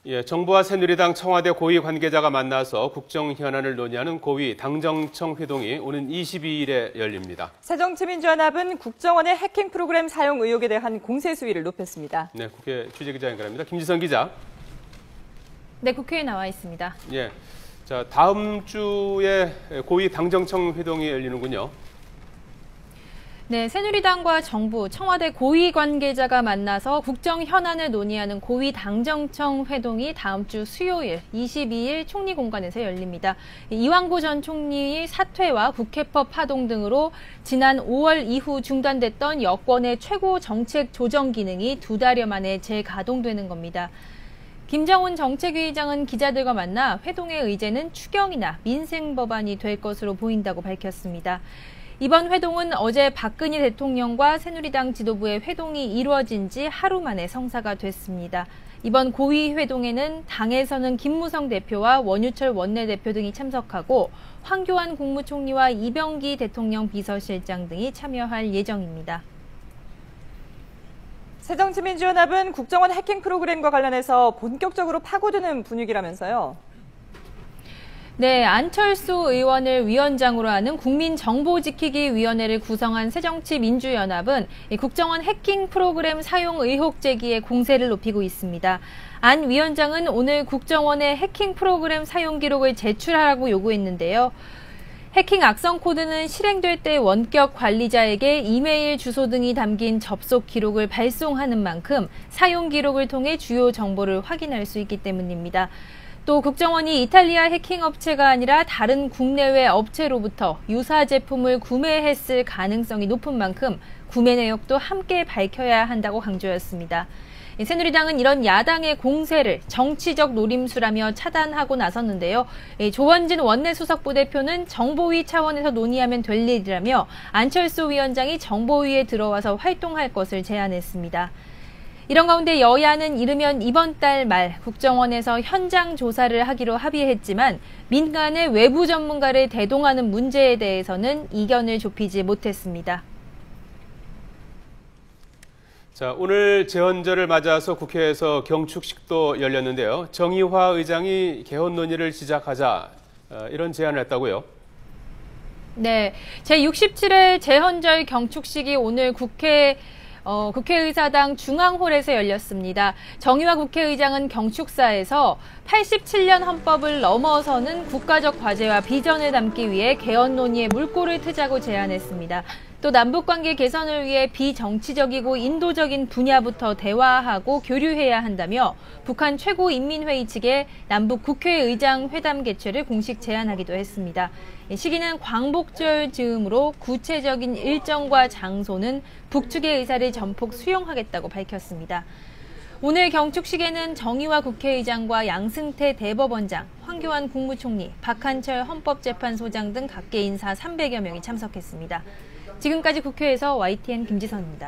예, 정부와 새누리당, 청와대 고위 관계자가 만나서 국정 현안을 논의하는 고위 당정청 회동이 오는 22일에 열립니다. 새정치민주연합은 국정원의 해킹 프로그램 사용 의혹에 대한 공세 수위를 높였습니다. 네, 국회 취재기자 연결합니다. 김지선 기자. 네, 국회에 나와 있습니다. 예, 자, 다음 주에 고위 당정청 회동이 열리는군요. 네, 새누리당과 정부, 청와대 고위 관계자가 만나서 국정 현안을 논의하는 고위 당정청 회동이 다음 주 수요일 22일 총리 공관에서 열립니다. 이완구 전 총리의 사퇴와 국회법 파동 등으로 지난 5월 이후 중단됐던 여권의 최고 정책 조정 기능이 2달여 만에 재가동되는 겁니다. 김정은 정책위의장은 기자들과 만나 회동의 의제는 추경이나 민생 법안이 될 것으로 보인다고 밝혔습니다. 이번 회동은 어제 박근혜 대통령과 새누리당 지도부의 회동이 이루어진 지 하루 만에 성사가 됐습니다. 이번 고위 회동에는 당에서는 김무성 대표와 원유철 원내대표 등이 참석하고 황교안 국무총리와 이병기 대통령 비서실장 등이 참여할 예정입니다. 새정치민주연합은 국정원 해킹 프로그램과 관련해서 본격적으로 파고드는 분위기라면서요. 네, 안철수 의원을 위원장으로 하는 국민정보지키기위원회를 구성한 새정치민주연합은 국정원 해킹 프로그램 사용 의혹 제기에 공세를 높이고 있습니다. 안 위원장은 오늘 국정원의 해킹 프로그램 사용 기록을 제출하라고 요구했는데요. 해킹 악성 코드는 실행될 때 원격 관리자에게 이메일 주소 등이 담긴 접속 기록을 발송하는 만큼 사용 기록을 통해 주요 정보를 확인할 수 있기 때문입니다. 또 국정원이 이탈리아 해킹 업체가 아니라 다른 국내외 업체로부터 유사 제품을 구매했을 가능성이 높은 만큼 구매 내역도 함께 밝혀야 한다고 강조했습니다. 새누리당은 이런 야당의 공세를 정치적 노림수라며 차단하고 나섰는데요. 조원진 원내수석부대표는 정보위 차원에서 논의하면 될 일이라며 안철수 위원장이 정보위에 들어와서 활동할 것을 제안했습니다. 이런 가운데 여야는 이르면 이번 달 말 국정원에서 현장 조사를 하기로 합의했지만 민간의 외부 전문가를 대동하는 문제에 대해서는 이견을 좁히지 못했습니다. 자, 오늘 제헌절을 맞아서 국회에서 경축식도 열렸는데요. 정의화 의장이 개헌 논의를 시작하자 이런 제안을 했다고요? 네, 제67회 제헌절 경축식이 오늘 국회의사당 중앙홀에서 열렸습니다. 정의화 국회의장은 경축사에서 87년 헌법을 넘어서는 국가적 과제와 비전을 담기 위해 개헌 논의에 물꼬를 트자고 제안했습니다. 또 남북관계 개선을 위해 비정치적이고 인도적인 분야부터 대화하고 교류해야 한다며 북한 최고인민회의 측에 남북 국회의장 회담 개최를 공식 제안하기도 했습니다. 시기는 광복절 즈음으로 구체적인 일정과 장소는 북측의 의사를 전폭 수용하겠다고 밝혔습니다. 오늘 경축식에는 정의화 국회의장과 양승태 대법원장, 황교안 국무총리, 박한철 헌법재판소장 등 각계 인사 300여 명이 참석했습니다. 지금까지 국회에서 YTN 김지선입니다.